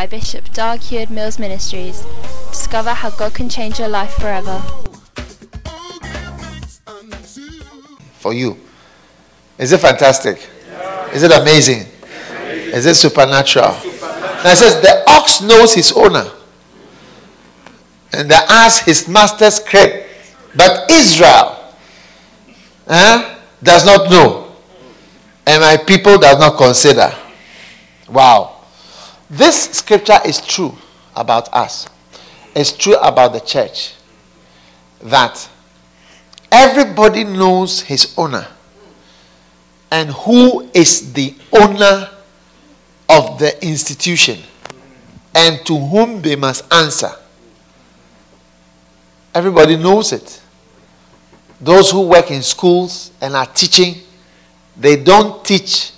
by Bishop Dag Heward-Mills Ministries. Discover how God can change your life forever. For you. Is it fantastic? Is it amazing? Is it supernatural? Now it says the ox knows his owner, and the ass his master's crib, but Israel does not know, and my people does not consider. Wow. This scripture is true about us. It's true about the church. That everybody knows his owner. And who is the owner of the institution. And to whom they must answer. Everybody knows it. Those who work in schools and are teaching, they don't teach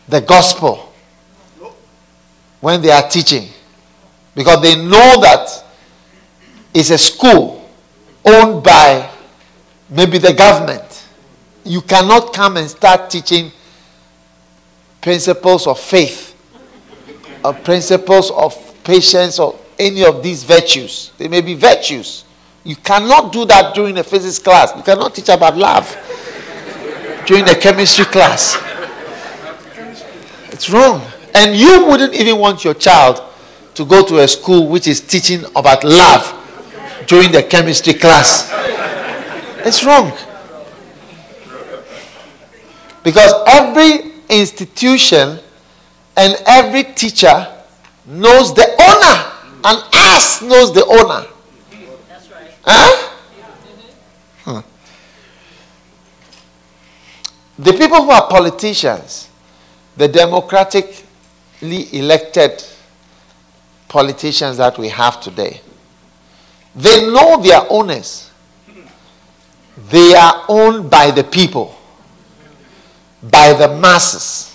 the gospel when they are teaching, because they know that it's a school owned by maybe the government. You cannot come and start teaching principles of faith or principles of patience or any of these virtues. They may be virtues. You cannot do that during a physics class. You cannot teach about love during a chemistry class. It's wrong. And you wouldn't even want your child to go to a school which is teaching about love during the chemistry class. It's wrong. Because every institution and every teacher knows the owner. An ass knows the owner. That's right. Huh? The people who are politicians, the democratically elected politicians that we have today, they know their owners. They are owned by the people, by the masses.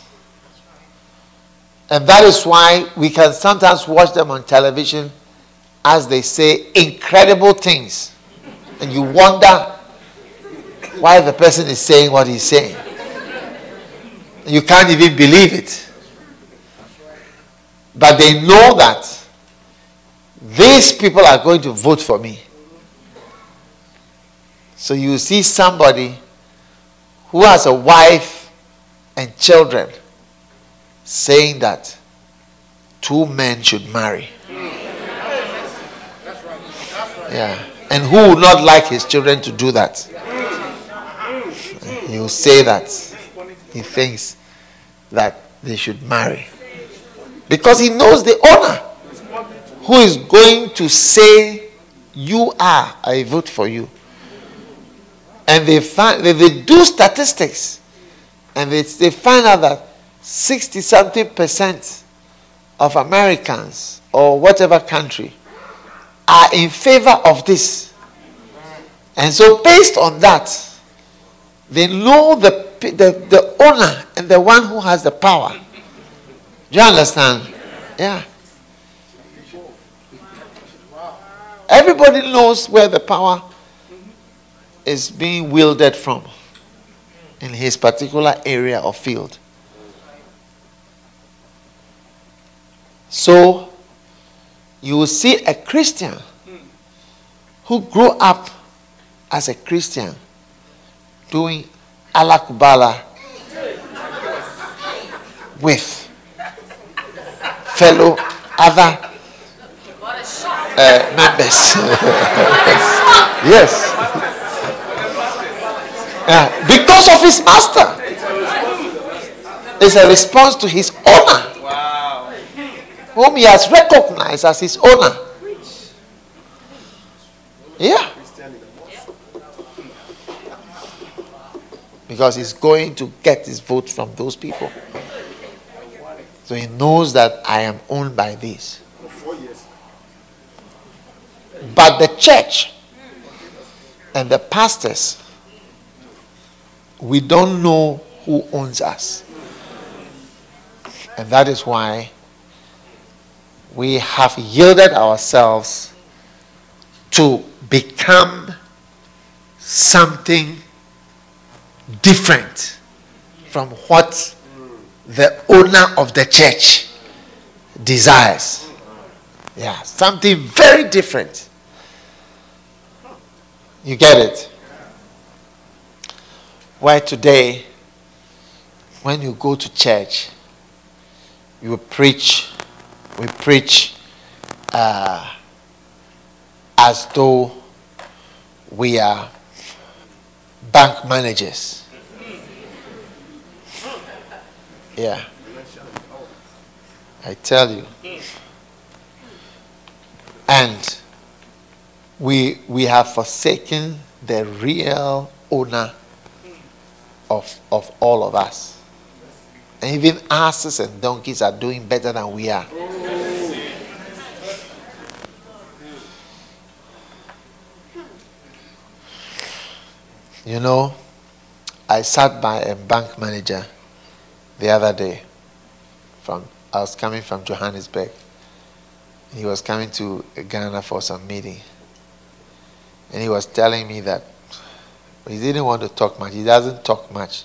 And that is why we can sometimes watch them on television as they say incredible things. And you wonder why the person is saying what he's saying. You can't even believe it. But they know that these people are going to vote for me. So you see somebody who has a wife and children saying that 2 men should marry. Yeah. And who would not like his children to do that? He will say that he thinks that they should marry. Because he knows the owner who is going to say, you are, I vote for you. And they do statistics, and they find out that 60-something% of Americans or whatever country are in favor of this. And so based on that, they know the owner and the one who has the power. Do you understand? Yeah. Everybody knows where the power is being wielded from in his particular area or field. So you will see a Christian who grew up as a Christian doing alakubala with fellow other members. Yes. Because of his master. It's a response to his owner. Whom he has recognized as his owner. Yeah. Because he's going to get his vote from those people. So he knows that I am owned by this. But the church and the pastors, we don't know who owns us. And that is why we have yielded ourselves to become something different from what the owner of the church desires. Yeah, something very different. You get it? Why today, when you go to church, we preach as though we are bank managers. Yeah. I tell you. And we have forsaken the real owner of all of us. And even asses and donkeys are doing better than we are. You know, I sat by a bank manager the other day. I was coming from Johannesburg. He was coming to Ghana for some meeting. And he was telling me that he didn't want to talk much. He doesn't talk much.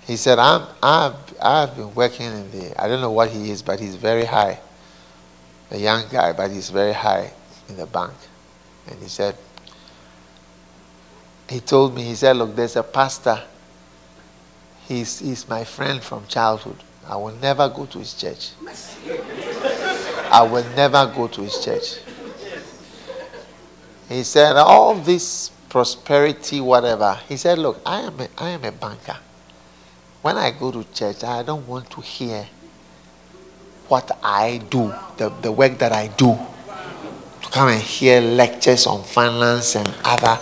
He said, I've been working in the, I don't know what he is, but he's very high. A young guy, but he's very high in the bank. And he said, he told me, he said, look, there's a pastor. He's my friend from childhood. I will never go to his church. I will never go to his church. He said, all this prosperity, whatever. He said, look, I am a banker. When I go to church, I don't want to hear what I do, the work that I do. To come and hear lectures on finance and other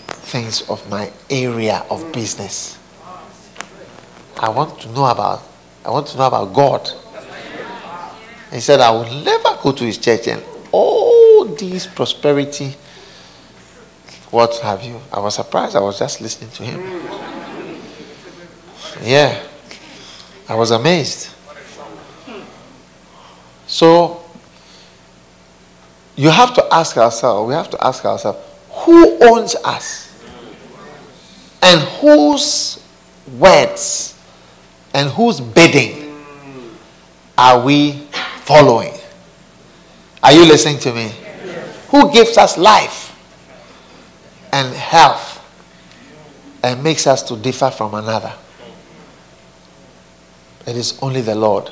things of my area of business. I want to know about God. He said, I will never go to his church and all these prosperity, what have you. I was surprised. I was just listening to him. Yeah. I was amazed. So, we have to ask ourselves, who owns us? And whose words and whose bidding are we following? Are you listening to me? Who gives us life and health and makes us to differ from another? It is only the Lord.